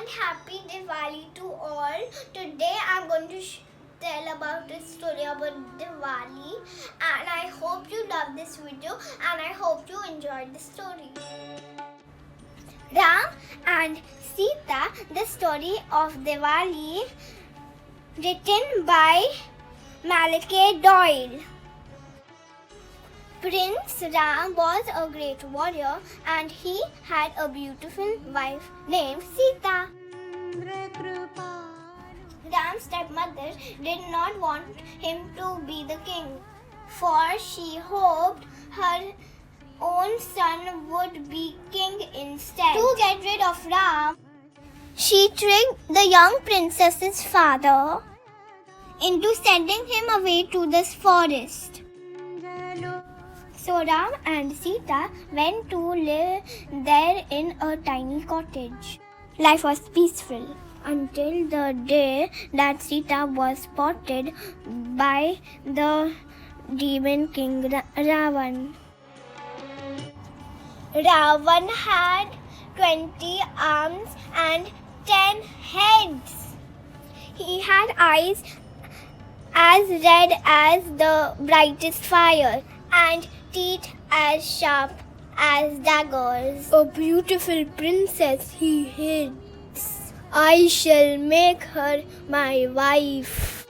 and happy Diwali to all. Today I'm going to tell about a story about Diwali, and I hope you love this video and I hope you enjoyed the story. Ram and Sita, the story of Diwali, written by Malachy Doyle. Prince Ram was a great warrior and he had a beautiful wife named Sita. Ram's stepmother did not want him to be the king, for she hoped her own son would be king instead. To get rid of Ram, she tricked the young princess's father into sending him away to the forest. So Ram and Sita went to live there in a tiny cottage. Life was peaceful until the day that Sita was spotted by the demon king Ravan. Ravan had 20 arms and 10 heads. He had eyes as red as the brightest fire and teeth as sharp as daggers. A beautiful princess he hates. I shall make her my wife.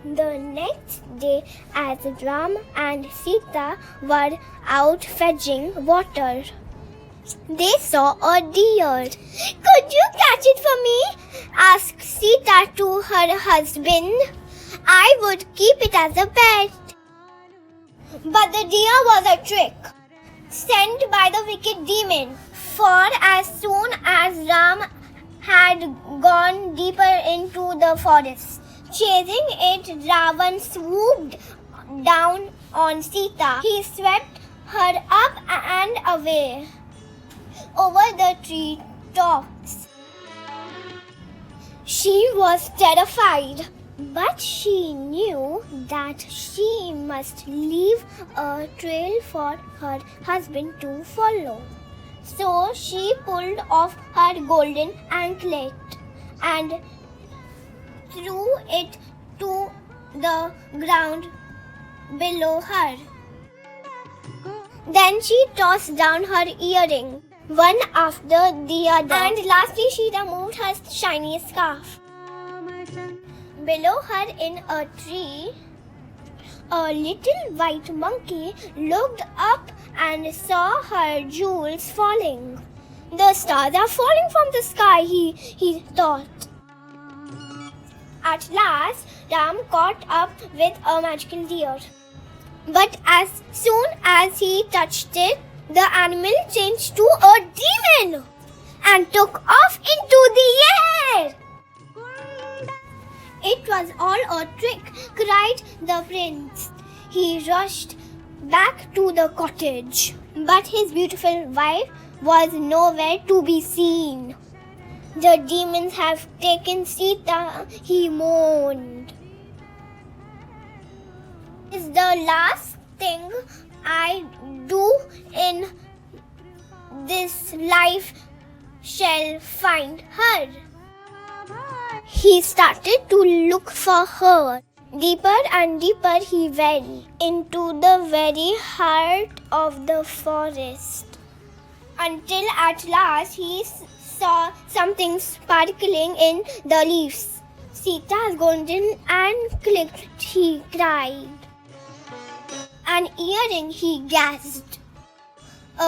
The next day, as Ram and Sita were out fetching water, they saw a deer. "Could you catch it for me?" asked Sita to her husband. "I would keep it as a pet." But the deer was a trick sent by the wicked demon, for as soon as Ram had gone deeper into the forest, chasing it, Ravan swooped down on Sita. He swept her up and away over the tree tops. She was terrified, but she knew that she must leave a trail for her husband to follow. So she pulled off her golden anklet and threw it to the ground below her. Then she tossed down her earring, one after the other, and lastly she removed her shiny scarf. Below her in a tree, a little white monkey looked up and saw her jewels falling. "The stars are falling from the sky," he thought. At last, Ram caught up with a magical deer. But as soon as he touched it, the animal changed to a demon and took off into the air. "It was all a trick," cried the prince. He rushed back to the cottage, but his beautiful wife was nowhere to be seen. "The demons have taken Sita," he moaned. "Is the last thing I do in this life shall find her." He started to look for her. Deeper and deeper he went into the very heart of the forest, until at last he saw something sparkling in the leaves. "Sita's golden anklet," he cried. "An earring," he gasped.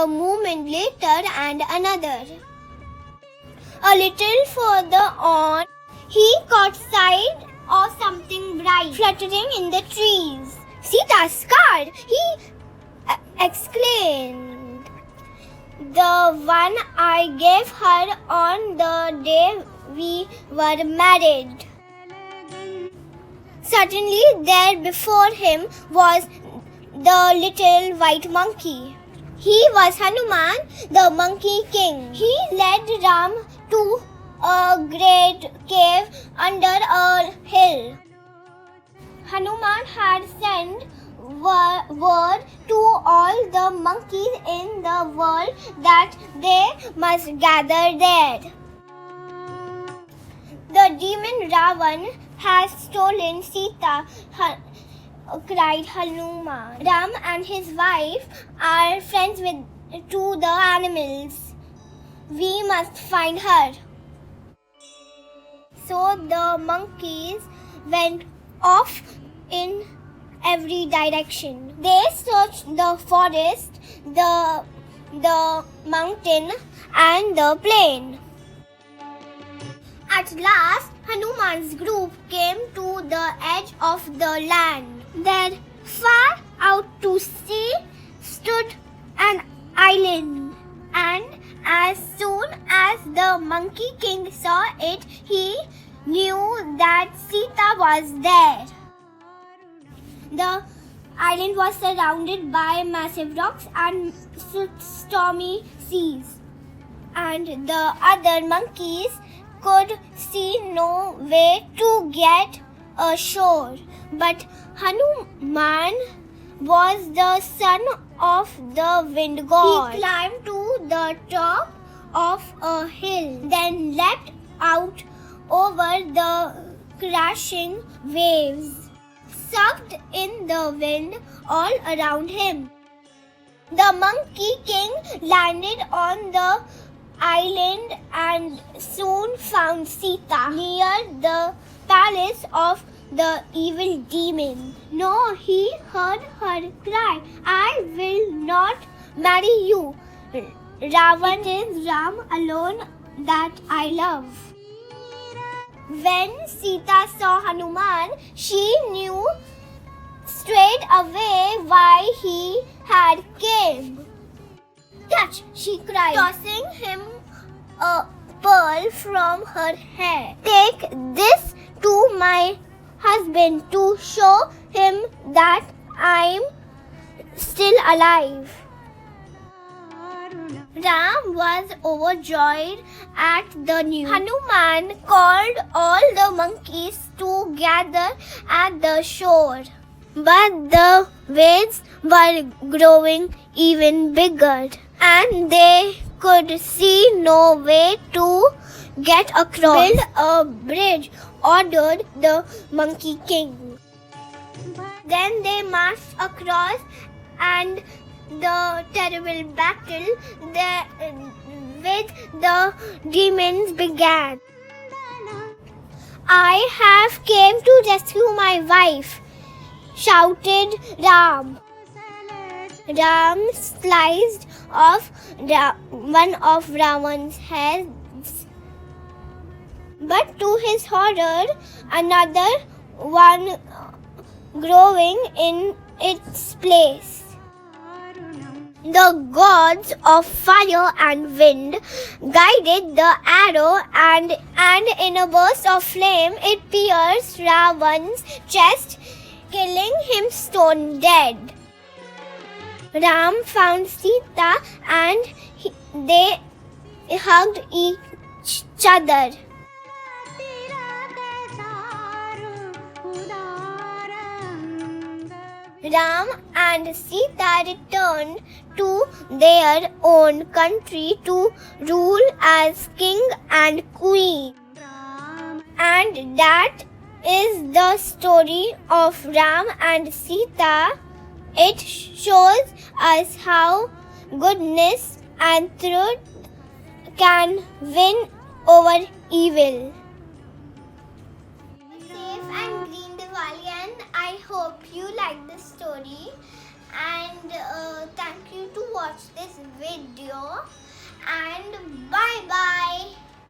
A moment later and another. A little further on, he caught sight of something bright fluttering in the trees. "Sita's scarf!" he exclaimed. "The one I gave her on the day we were married." Suddenly, there before him was the little white monkey. He was Hanuman, the Monkey King. He led Ram to a great cave under a hill. Hanuman had sent word to all the monkeys in the world that they must gather there. The demon Ravan has stolen Sita, cried Hanuman. Ram and his wife are friends to the animals. We must find her. So the monkeys went off in every direction. They searched the forest, the mountain, and the plain. At last, Hanuman's group came to the edge of the land. There, far out to sea, stood an island. And as soon as the Monkey King saw it, he knew that Sita was there. The island was surrounded by massive rocks and stormy seas, and the other monkeys could see no way to get ashore. But Hanuman was the son of the wind god. He climbed to the top of a hill, then leapt out over the crashing waves, sucked in the wind all around him. The Monkey King landed on the island and soon found Sita near the palace of the evil demon. No, he heard her cry, "I will not marry you, Ravan. It is Ram alone that I love." When Sita saw Hanuman, she knew straight away why he had came. "Touch!" she cried, tossing him a pearl from her hair. "Take this to my husband to show him that I'm still alive." Ram was overjoyed at the news. Hanuman called all the monkeys to gather at the shore. But the waves were growing even bigger, and they could see no way to get across. "Build a bridge," ordered the Monkey King. Then they marched across, and the terrible battle with the demons began. "I have came to rescue my wife," shouted Ram. Ram sliced off one of Ravan's heads, but to his horror, another one growing in its place. The gods of fire and wind guided the arrow, and in a burst of flame, it pierced Ravan's chest, killing him stone dead. Ram found Sita, and they hugged each other. Ram and Sita returned to their own country to rule as king and queen. And that is the story of Ram and Sita. It shows us how goodness and truth can win over evil. Safe and green Diwali, and I hope you like this story, and thank you to watch this video, and bye bye.